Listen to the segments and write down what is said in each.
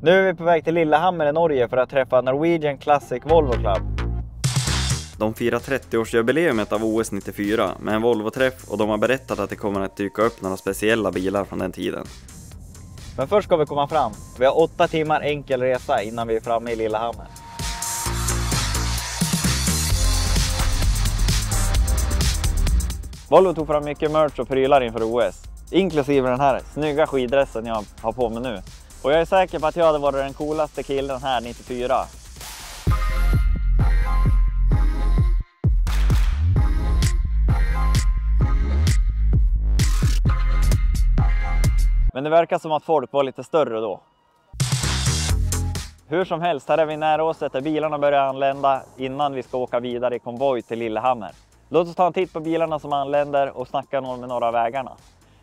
Nu är vi på väg till Lillehammer i Norge för att träffa Norwegian Classic Volvo Club. De firar 30-årsjubileumet av OS 94 med en Volvo-träff och de har berättat att det kommer att dyka upp några speciella bilar från den tiden. Men först ska vi komma fram. Vi har 8 timmar enkel resa innan vi är framme i Lillehammer. Volvo tog fram mycket merch och prylar inför OS. Inklusive den här snygga skidressen jag har på mig nu. Och jag är säker på att jag hade varit den coolaste killen här 94. Men det verkar som att folk var lite större då. Hur som helst, här är vi nära oss där bilarna börjar anlända innan vi ska åka vidare i konvoj till Lillehammer. Låt oss ta en titt på bilarna som anländer och snacka med några av vägarna.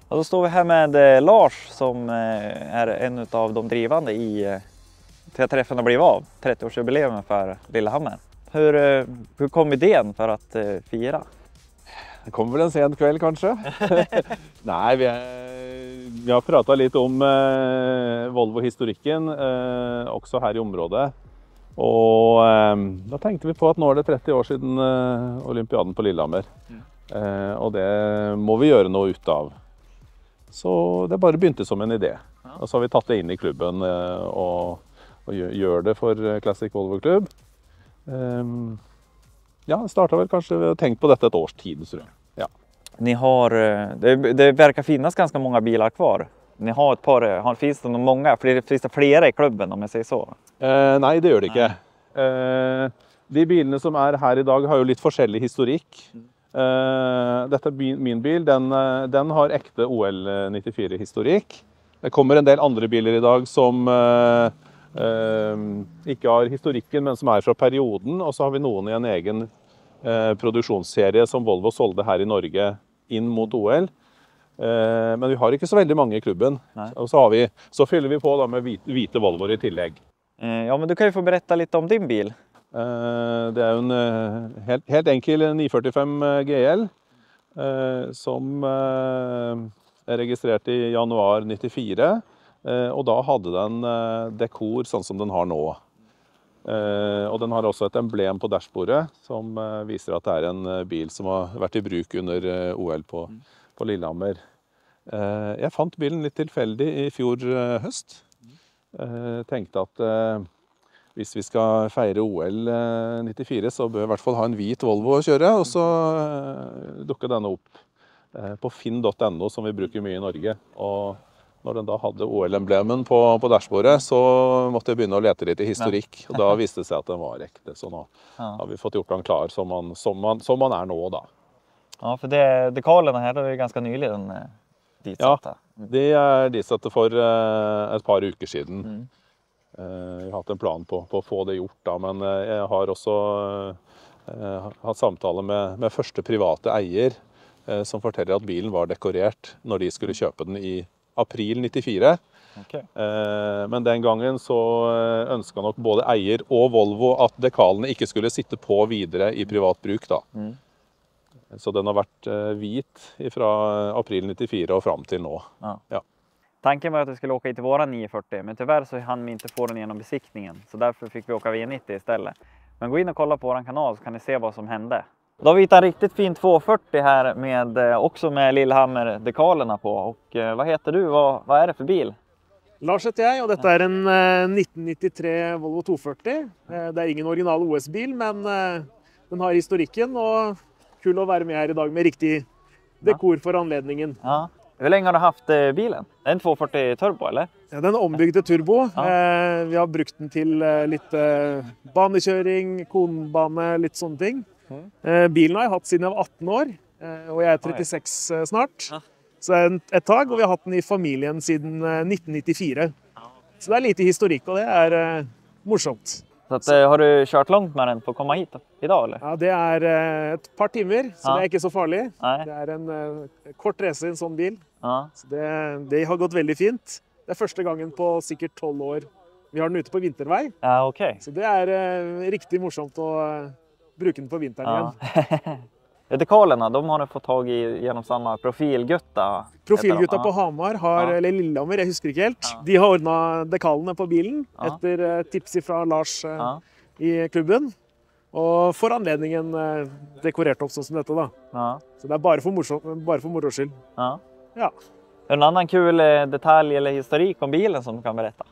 Och då står vi här med Lars som är en av de drivande till att träffen har blivit av. 30-årsjubileum för Lillehammer. Hur kom idén för att fira? Det kommer väl en sen kväll kanske. Nej, vi har pratat lite om Volvo-historikken också här i området. Och då tänkte vi på att nu är det 30 år sedan olympiaden på Lillehammer. Och det må vi göra något utav. Så det bara begynte som en idé. Och så har vi tagit det in i klubben och gör det för Classic Volvo Club. Ja, startade väl kanske tänkt på detta ett års tid, så ja. Ni har det verkar finnas ganska många bilar kvar. Ni har ett par, finns det någon många? Finns det flera i klubben om jag säger så? Nej, det gör det inte. De bilarna som är här idag har ju lite forskjellig historik. Detta är min bil, den har äkta OL 94 historik. Det kommer en del andra bilar idag som inte har historiken men som är från perioden, och så har vi någon i en egen produktionsserie som Volvo sålde här i Norge in mot OL. Men vi har inte så väldigt många i klubben. Nej. Och så fyller vi på då med vita Volvo i tillägg. Ja, men du kan ju få berätta lite om din bil. Det är en helt enkel 945 GL som är registrerad i januari 94. Och då hade den dekor sån som den har nu. Och den har också ett emblem på dashbordet som visar att det är en bil som har varit i bruk under OL på Lillehammer. Jag fann bilen lite tillfällig i fjol höst. Tänkte att hvis vi ska feire OL 94 så bør vi i hvert fall ha en hvit Volvo å kjøre, og så dukket denne opp på finn.no som vi bruker mye i Norge. Og når den da hadde OL-emblemen på dashbordet, så måtte jeg begynne å lete litt i historikk, og da viste det seg at den var ekte. Så nå har vi fått gjort den klar som man är nu då. Ja, för dekalerna här är ganska nyligen ditsatta. Ja, det är ditsatta för ett par uker sedan. Jag har haft en plan på att få det gjort då, men jag har också haft samtal med första privata ägare som fortäller att bilen var dekorerad när de skulle köpa den i april 94. Okay. Men den gången så önskade nog både ägare och Volvo att dekalerna inte skulle sitta på vidare i privat bruk då. Så den har varit vit från april 94 och fram till nu. Ja. Tanken var att vi skulle åka hit till våran 940, men tyvärr så hann vi inte få den genom besiktningen. Så därför fick vi åka V90 istället. Men gå in och kolla på våran kanal så kan ni se vad som hände. Då har vi hittat en riktigt fin 240 här också med Lillehammer-dekalerna på. Och vad heter du? Vad är det för bil? Lars heter jag och detta är en 1993 Volvo 240. Det är ingen original OS-bil, men den har historikken och kul att vara med här idag med riktig dekor för anledningen. Ja. Hur länge har du haft bilen? Det är en 240 turbo, eller? Ja, den är ombyggd till turbo. Ja. Vi har brukt den till lite banekörning, konbane, lite sånt ting. Bilen har jag haft sedan jag var 18 år och jag är 36 snart. Ja. Så ett tag, och vi har haft den i familjen sedan 1994. Så det är lite historik och det är morsomt. Så att, har du kört långt med den för att komma hit idag, eller? Ja, det är ett par timmar, så det är inte så farligt. Nej. Det är en kort resa i en sån bil. Ja. Så det har gått väldigt fint. Det är första gången på säkert 12 år vi har den ute på vinterväg. Ja, okej. Så det är riktigt morsomt att bruka den på vintern igen. Dekalerna, de har du fått tag i genom samma Profilgutta. Profilgutta Ja. på Hamar har, Ja. eller Lillehammer, jeg husker ikke helt. Ja. De har ordna dekalene på bilen Ja. etter tips fra Lars Ja. i klubben. Og for anledningen dekorert opp sånn som dette, da. Ja. Så det er bare for moro skyld. Ja. Ja. Är det en annan kul detalj eller historik om bilen som du kan berätta?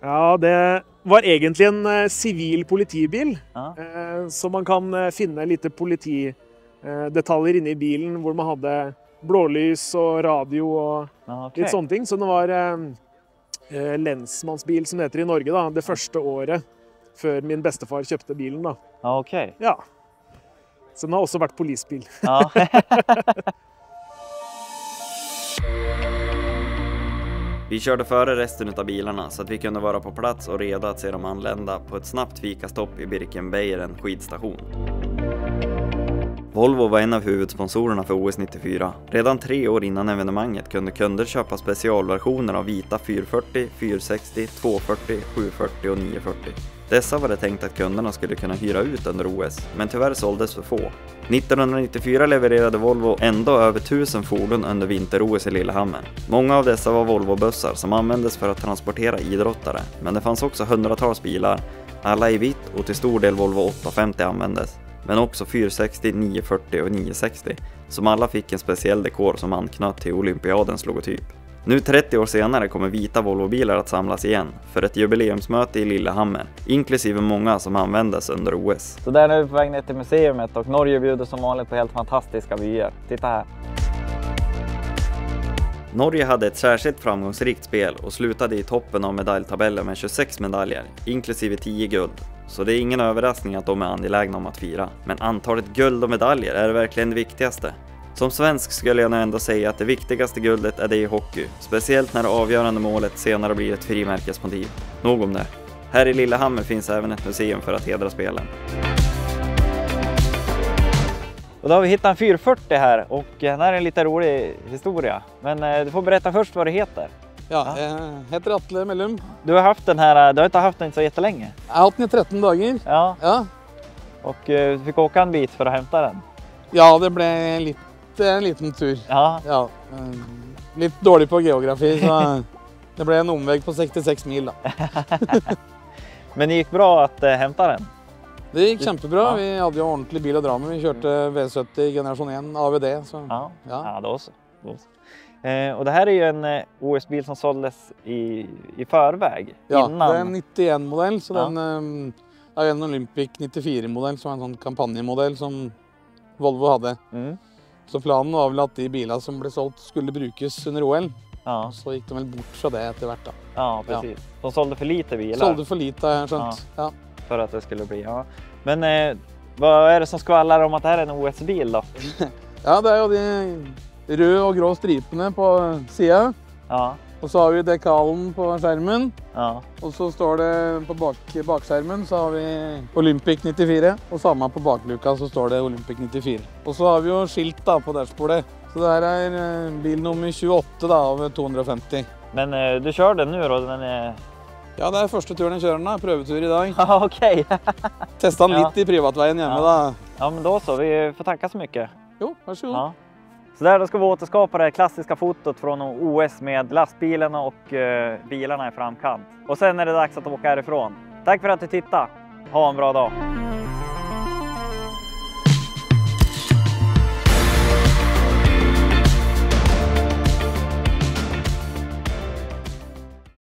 Ja, det var egentlig en sivil politibil. Ja. Så man kan finne lite politidetaljer inne i bilen, hvor man hadde blålys og radio og Ja, okej. litt sånne ting. Så det var lensmannsbil, som det heter i Norge, da, det første året før min bestefar kjøpte bilen. Da. Ja, okej. Ja. Så den har også vært polisbil. Ja. Vi körde före resten av bilarna så att vi kunde vara på plats och redo att se dem anlända på ett snabbt fikastopp i Birkenbeieren skidstation. Volvo var en av huvudsponsorerna för OS 94. Redan 3 år innan evenemanget kunde kunder köpa specialversioner av vita 440, 460, 240, 740 och 940. Dessa var det tänkt att kunderna skulle kunna hyra ut under OS, men tyvärr såldes för få. 1994 levererade Volvo ändå över 1000 fordon under vinter-OS i Lillehammer. Många av dessa var Volvo-bussar som användes för att transportera idrottare, men det fanns också hundratals bilar, alla i vitt och till stor del Volvo 850 användes. Men också 460, 940 och 960, som alla fick en speciell dekor som anknöt till olympiadens logotyp. Nu 30 år senare kommer vita Volvo-bilar att samlas igen för ett jubileumsmöte i Lillehammer, inklusive många som användes under OS. Så där är vi på väg ner till museet och Norge bjuder som vanligt på helt fantastiska vyer. Titta här! Norge hade ett särskilt framgångsrikt spel och slutade i toppen av medaljtabellen med 26 medaljer, inklusive 10 guld. Så det är ingen överraskning att de är angelägna om att fira. Men antalet guld och medaljer är verkligen det viktigaste. Som svensk skulle jag nog ändå säga att det viktigaste guldet är det i hockey. Speciellt när det avgörande målet senare blir ett frimärkesmotiv. Nog om det. Här i Lillehammer finns även ett museum för att hedra spelen. Och då har vi hittat en 440 här och den här är en lite rolig historia. Men du får berätta först vad det heter. Ja, jeg heter Atle Mellum. Du har haft den här, du har inte haft den så jättelänge. Jeg har hatt den i 13 dager. Ja, Ja, och du fick åka en bit för att hämta den. ja det ble en liten tur. Ja, Ja, litt dårlig på geografi, så det ble en omveg på 66 mil da. men det gick bra att hämta den. Det gikk kjempebra. Ja. Vi hadde jo ordentlig bil å dra med. Vi kjørte V70 generasjon 1 AVD. Så. Ja, Ja. ja då så. Och det här är ju en OS-bil som såldes i förväg. Ja, innan. det er en 91-modell, så Ja. den er jo en Olympic 94-modell, som er en sånn kampanjemodell som Volvo hadde. Mm. Så planen var vel at de bilene som ble solgt skulle brukes under OL. Ja, Så gikk de vel bort fra det etter hvert da. ja, precis. De sålde för lite bilar Sålde for lite, har jeg skjønt. Ja. för att det skulle bli. Ja. Men vad är det som skvallrar om att det här är en OS-bil då? Ja, det er jo de røde og grå stripene på siden. Ja, Og så har vi dekalen på skjermen. ja, Og så står det på bakskjermen så har vi Olympic 94. Og samme på bakluka så står det Olympic 94. Og så har vi jo skilt da på dashbordet. Så det her er bil nummer 28 da, av 250. men du kör den nu då? Den är... Ja, det er første turen jeg kjører den da. Prøvetur i dag. Ja, okej. Testet den Ja. litt i privatveien hjemme Ja. da. Ja, men då så. Vi får tacka så mycket. Jo, vær så god. Ja. Så där då ska vi återskapa det klassiska fotot från OS med lastbilen och bilarna i framkant. Och sen är det dags att åka härifrån. Tack för att du tittade. Ha en bra dag.